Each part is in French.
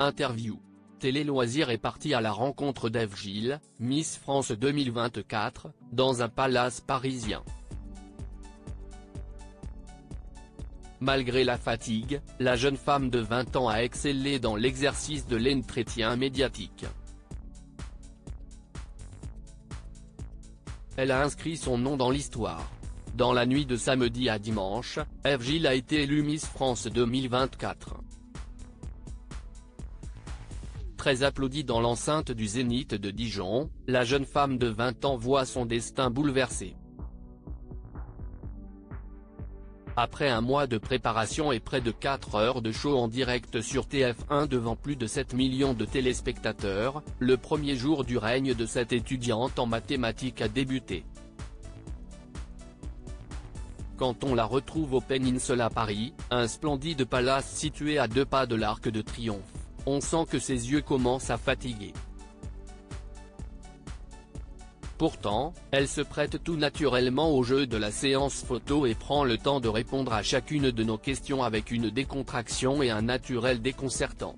Interview. Télé Loisirs est partie à la rencontre d'Ève Gilles, Miss France 2024, dans un palace parisien. Malgré la fatigue, la jeune femme de 20 ans a excellé dans l'exercice de l'entretien médiatique. Elle a inscrit son nom dans l'histoire. Dans la nuit de samedi à dimanche, Ève Gilles a été élue Miss France 2024. Très applaudie dans l'enceinte du Zénith de Dijon, la jeune femme de 20 ans voit son destin bouleversé. Après un mois de préparation et près de 4 heures de show en direct sur TF1 devant plus de 7 millions de téléspectateurs, le premier jour du règne de cette étudiante en mathématiques a débuté. Quand on la retrouve au Peninsula Paris, un splendide palace situé à 2 pas de l'Arc de Triomphe, on sent que ses yeux commencent à fatiguer. Pourtant, elle se prête tout naturellement au jeu de la séance photo et prend le temps de répondre à chacune de nos questions avec une décontraction et un naturel déconcertant.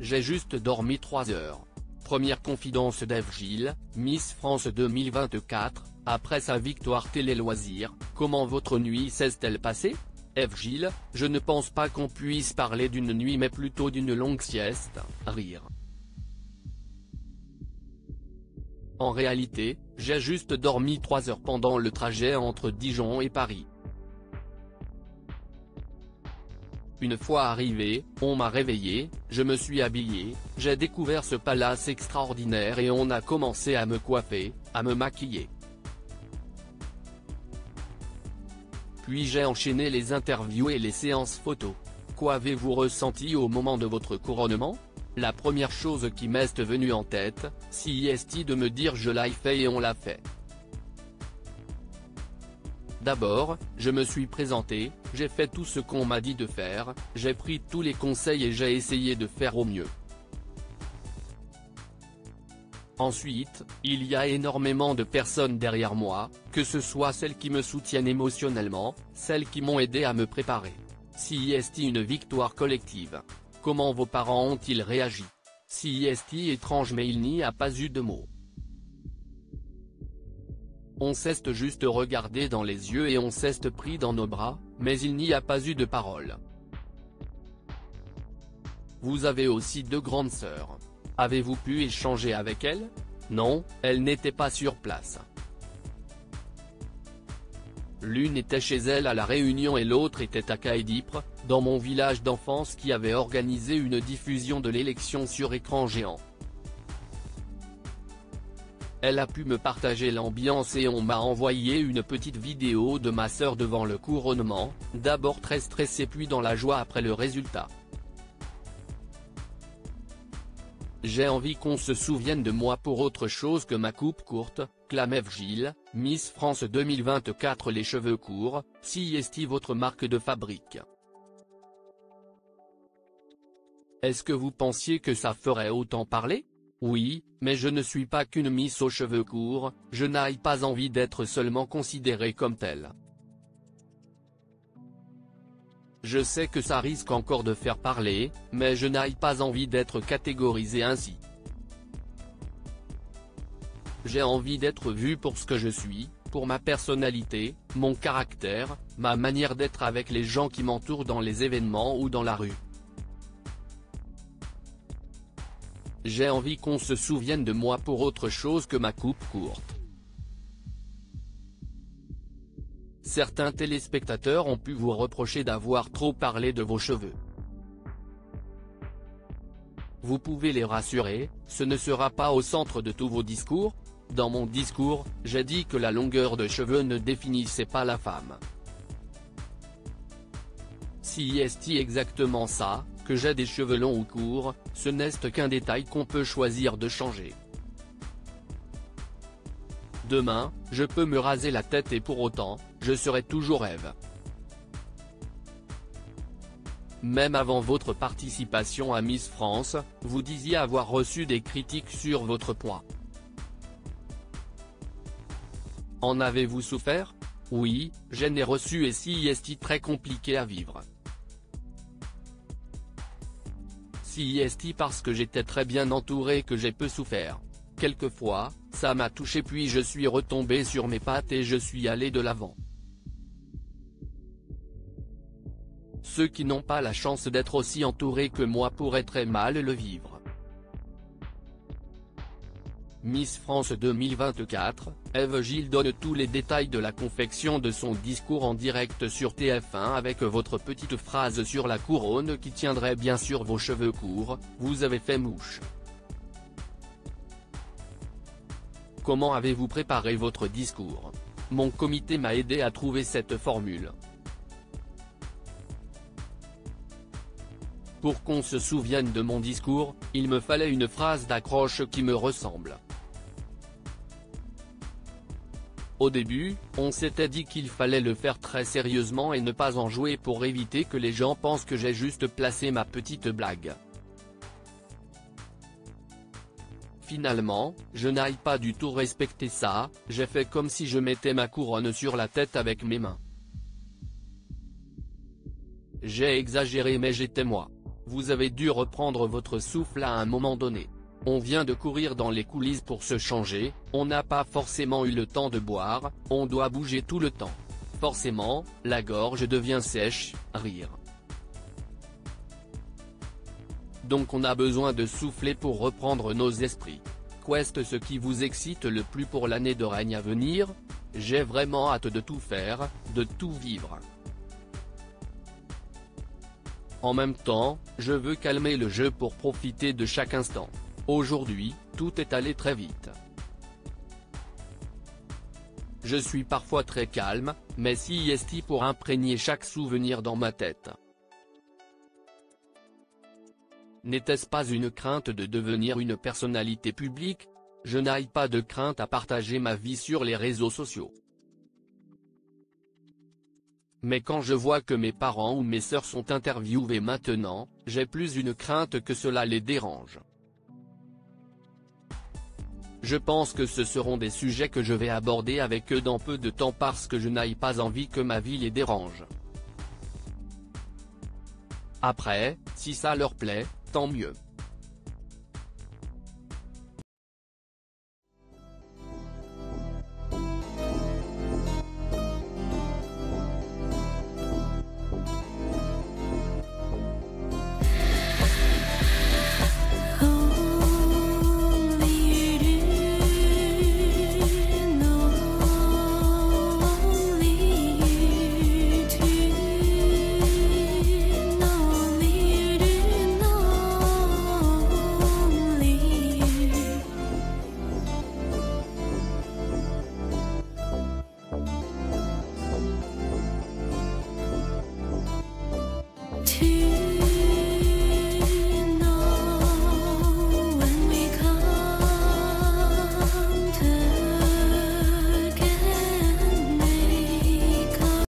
J'ai juste dormi 3 heures. Première confidence d'Ève Gilles, Miss France 2024, après sa victoire Télé Loisirs, comment votre nuit s'est-elle passée? Ève Gilles, je ne pense pas qu'on puisse parler d'une nuit mais plutôt d'une longue sieste, rire. En réalité, j'ai juste dormi 3 heures pendant le trajet entre Dijon et Paris. Une fois arrivé, on m'a réveillé, je me suis habillé, j'ai découvert ce palace extraordinaire et on a commencé à me coiffer, à me maquiller. Puis j'ai enchaîné les interviews et les séances photos. Qu'avez-vous ressenti au moment de votre couronnement? La première chose qui m'est venue en tête, c'est de me dire je l'ai fait et on l'a fait. D'abord, je me suis présenté, j'ai fait tout ce qu'on m'a dit de faire, j'ai pris tous les conseils et j'ai essayé de faire au mieux. Ensuite, il y a énormément de personnes derrière moi, que ce soit celles qui me soutiennent émotionnellement, celles qui m'ont aidé à me préparer. C'est une victoire collective. Comment vos parents ont-ils réagi? C'est étrange mais il n'y a pas eu de mots. On s'est juste regardé dans les yeux et on s'est pris dans nos bras, mais il n'y a pas eu de parole. Vous avez aussi 2 grandes sœurs. Avez-vous pu échanger avec elles? Non, elles n'étaient pas sur place. L'une était chez elle à La Réunion et l'autre était à Caëdipre, dans mon village d'enfance qui avait organisé une diffusion de l'élection sur écran géant. Elle a pu me partager l'ambiance et on m'a envoyé une petite vidéo de ma sœur devant le couronnement, d'abord très stressée puis dans la joie après le résultat. J'ai envie qu'on se souvienne de moi pour autre chose que ma coupe courte, clame Ève Gilles, Miss France 2024. Les cheveux courts, c'est votre marque de fabrique. Est-ce que vous pensiez que ça ferait autant parler? Oui, mais je ne suis pas qu'une Miss aux cheveux courts, je n'ai pas envie d'être seulement considérée comme telle. Je sais que ça risque encore de faire parler, mais je n'ai pas envie d'être catégorisée ainsi. J'ai envie d'être vue pour ce que je suis, pour ma personnalité, mon caractère, ma manière d'être avec les gens qui m'entourent dans les événements ou dans la rue. J'ai envie qu'on se souvienne de moi pour autre chose que ma coupe courte. Certains téléspectateurs ont pu vous reprocher d'avoir trop parlé de vos cheveux. Vous pouvez les rassurer, ce ne sera pas au centre de tous vos discours. Dans mon discours, j'ai dit que la longueur de cheveux ne définissait pas la femme. Si c'est exactement ça, que j'ai des cheveux longs ou courts, ce n'est qu'un détail qu'on peut choisir de changer. Demain, je peux me raser la tête et pour autant, je serai toujours Ève. Même avant votre participation à Miss France, vous disiez avoir reçu des critiques sur votre poids. En avez-vous souffert? Oui, j'en ai reçu et c'est très compliqué à vivre. CIST parce que j'étais très bien entouré que j'ai peu souffert. Quelquefois, ça m'a touché puis je suis retombé sur mes pattes et je suis allé de l'avant. Ceux qui n'ont pas la chance d'être aussi entourés que moi pourraient très mal le vivre. Miss France 2024, Ève Gilles donne tous les détails de la confection de son discours en direct sur TF1 avec votre petite phrase sur la couronne qui tiendrait bien sur vos cheveux courts, vous avez fait mouche. Comment avez-vous préparé votre discours? Mon comité m'a aidé à trouver cette formule. Pour qu'on se souvienne de mon discours, il me fallait une phrase d'accroche qui me ressemble. Au début, on s'était dit qu'il fallait le faire très sérieusement et ne pas en jouer pour éviter que les gens pensent que j'ai juste placé ma petite blague. Finalement, je n'ai pas du tout respecté ça, j'ai fait comme si je mettais ma couronne sur la tête avec mes mains. J'ai exagéré mais j'étais moi. Vous avez dû reprendre votre souffle à un moment donné. On vient de courir dans les coulisses pour se changer, on n'a pas forcément eu le temps de boire, on doit bouger tout le temps. Forcément, la gorge devient sèche, rire. Donc on a besoin de souffler pour reprendre nos esprits. Qu'est-ce ce qui vous excite le plus pour l'année de règne à venir? J'ai vraiment hâte de tout faire, de tout vivre. En même temps, je veux calmer le jeu pour profiter de chaque instant. Aujourd'hui, tout est allé très vite. Je suis parfois très calme, mais CIST pour imprégner chaque souvenir dans ma tête. N'était-ce pas une crainte de devenir une personnalité publique? Je n'ai pas de crainte à partager ma vie sur les réseaux sociaux. Mais quand je vois que mes parents ou mes sœurs sont interviewés maintenant, j'ai plus une crainte que cela les dérange. Je pense que ce seront des sujets que je vais aborder avec eux dans peu de temps parce que je n'ai pas envie que ma vie les dérange. Après, si ça leur plaît, tant mieux.